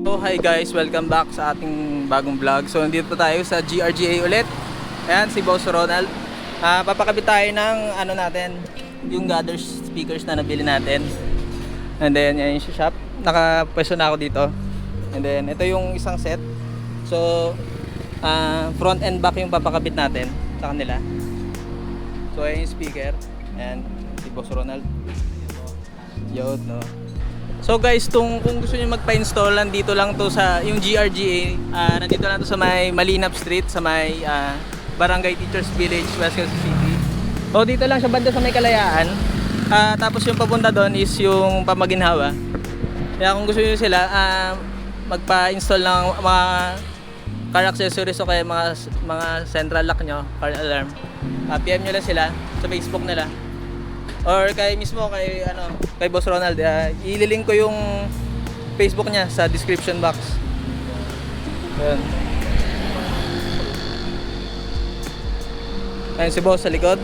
So hi guys, welcome back sa ating bagong vlog. So nandito tayo sa GRGA ulit. Ayan, si Boss Ronald. Papakabit tayo ng natin, yung gather speakers na nabili natin. And then yan yung shop. Nakapwesto na ako dito. And then ito yung isang set. So front and back yung papakabit natin sa kanila. So ayan yung speaker. And si Boss Ronald. Yun, no. So guys, kung gusto niyo magpa-install, nandito lang to sa yung GRGA, nandito lang to sa may Malinap Street, sa may Barangay Teachers Village, West Quezon City. So dito lang siya banda sa may Kalayaan. Tapos yung papunta doon is yung Pamaginhawa. Kaya kung gusto niyo sila magpa-install ng mga car accessories o kaya mga central lock nyo, car alarm, PM nyo lang sila sa Facebook nila. Or kay mismo kay Boss Ronald, ililink ko yung Facebook niya sa description box. Ayun. Ayun si Boss sa likod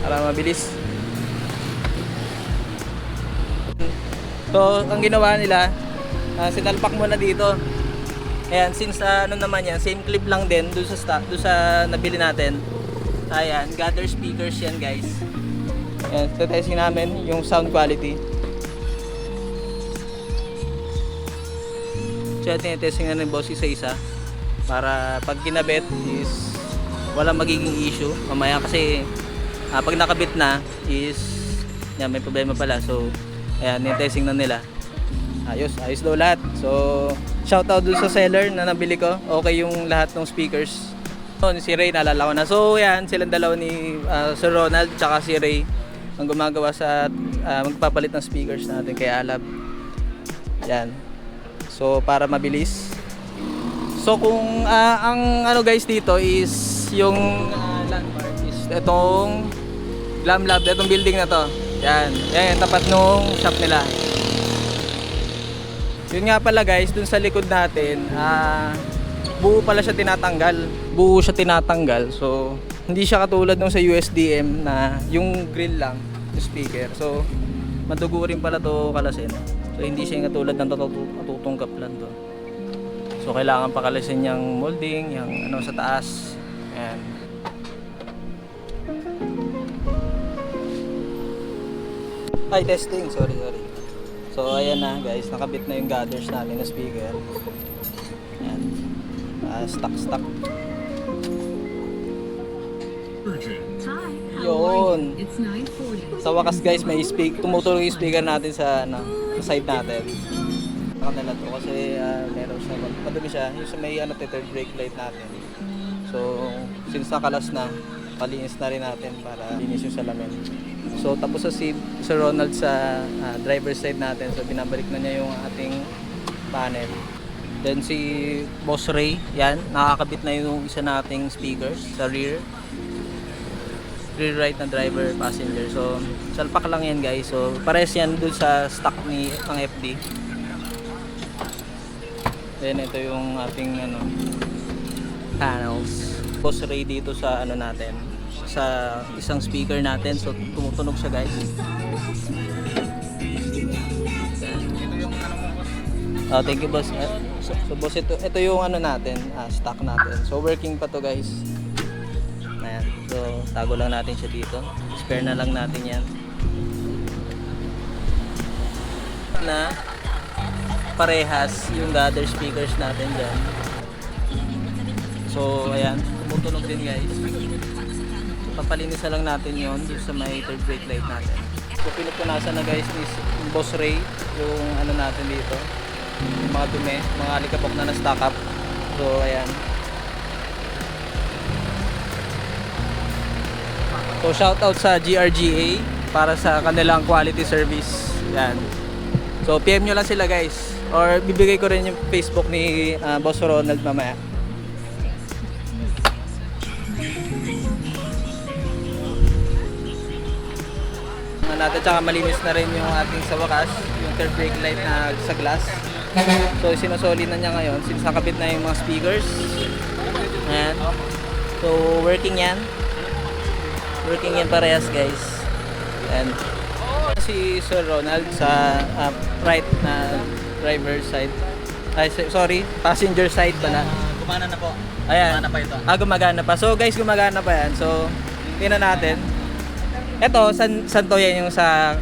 para mabilis. So, ang ginawa nila, sinalpak mo na dito. Ayan, since naman yan, same clip lang din doon sa nabili natin. Ayan, gather speakers yan guys. Ayan, so testing namin yung sound quality. So testing na ng boss isa-isa para pag kinabit is wala magiging issue mamaya kasi pag nakabit na is yan, may problema pala. So ayan, testing na nila. Ayos daw lahat. So shoutout dun sa seller na nabili ko. Okay yung lahat ng speakers. Si Ray naalala ko na. So yan, silang dalawa ni Sir Ronald tsaka si Ray ang gumagawa sa magpapalit ng speakers natin kay Alab. Yan. So para mabilis. So kung ang guys dito is yung landmark is itong Glam Lab, itong building na to. Yan. Yan tapat nung shop nila. Yun nga pala guys, dun sa likod natin, buo pala siya tinatanggal. Buo siya tinatanggal. So hindi siya katulad nung sa USDM na yung grill lang, yung speaker. So madugo rin pala to kalasin. So hindi siya katulad ng tutungkap lang to. So kailangan pakalasin yung molding, yung sa taas. Ayan. Ay, testing, sorry. So ayan na guys, nakabit na yung gathers natin na speaker. Ayan. Stock. Yun. Sa wakas guys, may tumutulog yung speaker natin sa side natin. Kanila to kasi meron siya, madumi siya. Yung sa may third brake light natin. So since nakalas na, palinis na rin natin para linis yung salamin. So tapos si Sir Ronald sa driver's side natin. So binabalik na niya yung ating panel. Then si Boss Ray, yan, nakakabit na yung isa nating speakers sa rear right na driver passenger. So salpak lang yan guys. So pares yan dun sa stock ng FD. Then ito yung ating panels. Boss Ray dito sa natin, sa isang speaker natin. So tumutunog siya guys. Thank you boss. So boss, ito yung natin, stock natin. So working pa to guys. Ayan. So tago lang natin siya dito. Spare na lang natin yan. Na parehas yung gather speakers natin dyan. So ayan, tumutunog din guys. So papalinis na lang natin yon dito sa may third brake light natin. So pinupunasan na guys ni Boss Ray yung natin dito, yung mga dumi, mga alikabok na na-stock up. So ayan. So shoutout sa GRGA para sa kanilang quality service. Yan. So PM nyo lang sila guys. Or bibigay ko rin yung Facebook ni Boss Ronald mamaya. Natin, tsaka malinis na rin yung ating sa wakas, yung third brake light na sa glass. So sinusoli na niya ngayon since nakabit na yung mga speakers. Ayan. So working yan parehas guys. And si Sir Ronald sa right na driver side. Ay, sorry, passenger side pala. Gumana na po. Ayan. Gumana pa ito. Gumagana pa. So guys, gumagana pa yan. So, tingnan natin. Ito, san to yan yung sa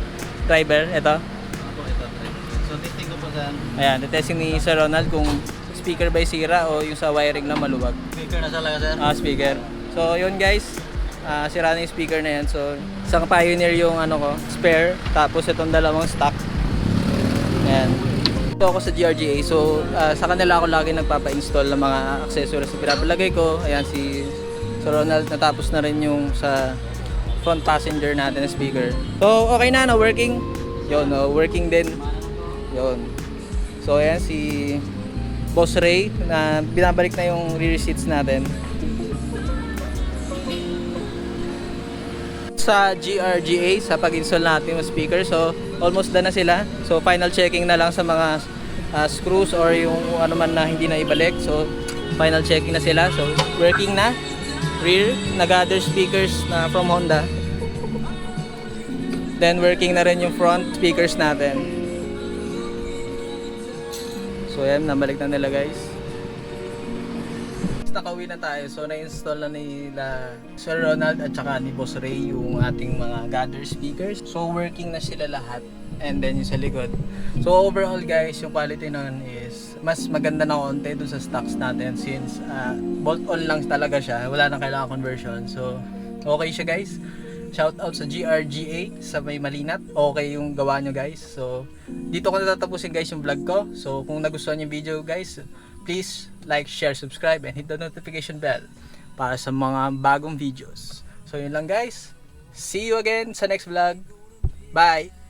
driver? Ito. Opo, ito. So testing ko po saan. Ayan, testing ni Sir Ronald kung speaker ba yung sira o yung sa wiring na maluwag. Speaker na talaga sir. Speaker. So, yun guys. Sira na yung speaker na yan. So, isang Pioneer yung ano ko, spare. Tapos itong dalawang stock. Ayan. Ito ako sa GRGA. So, sa kanila ako lagi nagpapa-install ng mga accessories na pinapalagay ko. Ayan, si Sir Ronald natapos na rin yung sa front passenger natin na speaker. So, okay na, working. Yun, working din. Yun. So, ayan, si Boss Ray na binabalik na yung re-receipts natin. Sa GRGA, sa pag-install natin ng speaker, so almost done na sila. So final checking na lang sa mga screws or yung ano man na hindi na ibalik. So final checking na sila. So working na. Rear, nag-other speakers na from Honda. Then working na rin yung front speakers natin. So yan, nabalik na nila guys. Nakauwi na tayo. So na-install na nila Sir Ronald at saka ni Boss Ray yung ating mga gather speakers. So working na sila lahat. And then yung sa likod. So overall guys, yung quality nun is mas maganda na konti dun sa stocks natin since bolt on lang talaga siya. Wala nang kailangan conversion. So okay siya guys. Shout out sa GRGA sa may Malinat. Okay yung gawa nyo guys. So dito ko natatapusin guys yung vlog ko. So kung nagustuhan yung video guys, please like, share, subscribe, and hit the notification bell para sa mga bagong videos. So yun lang guys. See you again sa next vlog. Bye!